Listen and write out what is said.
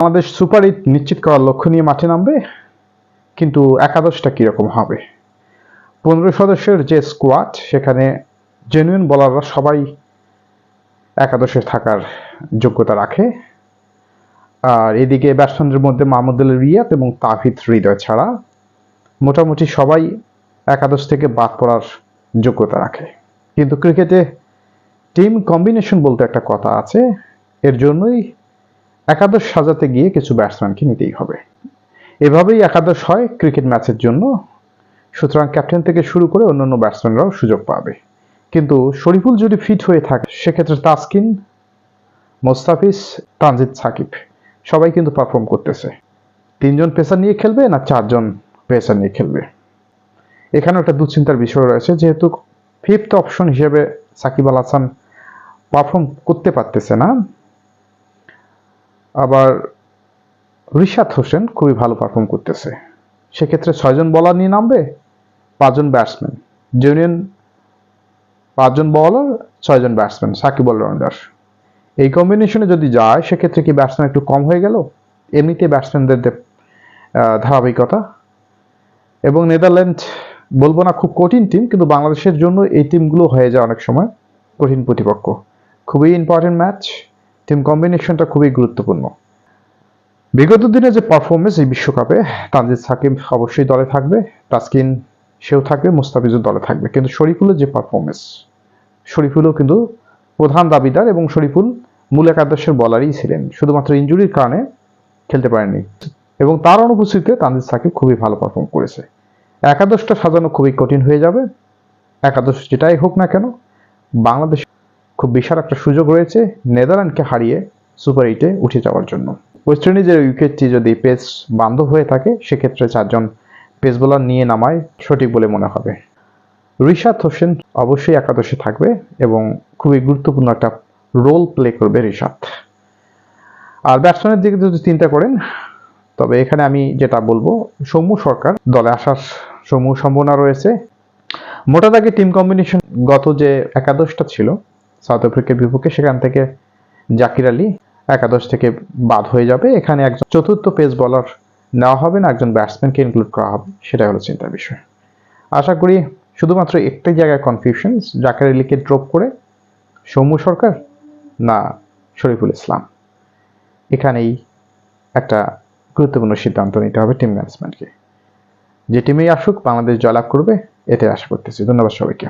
Bangladesh super 8 নিশ্চিত করার লক্ষ্য নিয়ে মাঠে নামবে, কিন্তু একাদশটা কিরকম হবে? 15 সদস্যের যে স্কোয়াড, সেখানে জেনুইন বোলাররা সবাই একাদশে থাকার যোগ্যতা রাখে। আর এদিকে ব্যাটসম্যানদের মধ্যে মাহমুদুল রিয়াদ এবং তাহিদ হৃদয় ছাড়া মোটামুটি সবাই একাদশ থেকে বাদ পড়ার যোগ্যতা রাখে। কিন্তু ক্রিকেটে টিম কম্বিনেশন বলতে একটা কথা আছে, এর জন্যই একাদশ সাজাতে গিয়ে কিছু ব্যাটসম্যানকে নিতেই হবে। এভাবেই একাদশ হয় ক্রিকেট ম্যাচের জন্য। সুতরাং ক্যাপ্টেন থেকে শুরু করে অন্যান্য ব্যাটসম্যানরাও সুযোগ পাবে। কিন্তু শরীফুল যদি ফিট হয়ে থাকে, সেক্ষেত্রে তাসকিন, মোস্তাফিজ, তানজিদ সাকিব সবাই কিন্তু পারফর্ম করতেছে। 3 জন পেসার নিয়ে খেলবে না 4 জন পেসার নিয়ে খেলবে, এখানে একটা দুশ্চিন্তার বিষয় রয়েছে। যেহেতু ফিফথ অপশন হিসেবে সাকিব আল হাসান পারফর্ম করতে পারতেছে না, আবার রিশাদ হোসেন খুবই ভালো পারফর্ম করতেছে, সেক্ষেত্রে 6 জন বলার নিয়ে নামবে, 5 জন ব্যাটসম্যান, জেনুইন 5 জন বলার, 6 জন ব্যাটসম্যান, সাকিব অলরাউন্ডার। এই কম্বিনেশনে যদি যায়, সেক্ষেত্রে কি ব্যাটসম্যান একটু কম হয়ে গেল? এমনিতে ব্যাটসম্যানদের ধারাবাহিকতা। এবং নেদারল্যান্ড বলবো না খুব কঠিন টিম, কিন্তু বাংলাদেশের জন্য এই টিমগুলো হয়ে যায় অনেক সময় কঠিন প্রতিপক্ষ। খুবই ইম্পর্টেন্ট ম্যাচ, টিম কম্বিনেশনটা খুবই গুরুত্বপূর্ণ। বিগত দিনে যে পারফরমেন্স এই বিশ্বকাপে, তানজিদ সাকিব অবশ্যই দলে থাকবে, তাসকিন সেও থাকবে, মুস্তাফিজও দলে থাকবে। কিন্তু শরীফুলের যে পারফরমেন্স, শরীফুলও কিন্তু প্রধান দাবিদার, এবং শরীফুল মূল একাদশের বলারই ছিলেন, শুধুমাত্র ইনজুরির কারণে খেলতে পারেননি। এবং তার অনুপস্থিতিতে তানজিদ সাকিব খুবই ভালো পারফর্ম করেছে। একাদশটা সাজানো খুবই কঠিন হয়ে যাবে। একাদশ যেটাই হোক না কেন, বাংলাদেশ খুব বিশাল একটা সুযোগ রয়েছে নেদারল্যান্ডকে হারিয়ে সুপার 8-এ উঠে যাওয়ার জন্য। ওয়েস্ট ইন্ডিজের উইকেটটি যদি পেস বান্ধব হয়ে থাকে, সেক্ষেত্রে 4 জন পেস বোলার নিয়ে নামায় সঠিক বলে মনে হবে। রিশাদ হোসেন অবশ্যই একাদশে থাকবে এবং খুবই গুরুত্বপূর্ণ একটা রোল প্লে করবে রিশাদ। আর ব্যাটসম্যানের দিকে যদি চিন্তা করেন, তবে এখানে আমি যেটা বলবো, সৌম্য সরকার দলে আসার সমূহ সম্ভাবনা রয়েছে। মোটা দাগে টিম কম্বিনেশন গত যে একাদশটা ছিল সাউথ আফ্রিকার বিপক্ষে, সেখান থেকে জাকির আলী একাদশ থেকে বাদ হয়ে যাবে। এখানে একজন চতুর্থ পেস বোলার নেওয়া হবে না, একজন ব্যাটসম্যানকে ইনক্লুড করা হবে, সেটাই হলো চিন্তার বিষয়। আশা করি শুধুমাত্র একটাই জায়গায় কনফিউশন, জাকির আলীকে ড্রপ করে সৌম্য সরকার না শরীফুল ইসলাম, এখানেই একটা গুরুত্বপূর্ণ সিদ্ধান্ত নিতে হবে টিম ম্যানেজমেন্টকে। যে টিমেই আসুক বাংলাদেশ জয়লাভ করবে, এতে আশা করতেছি। ধন্যবাদ সবাইকে।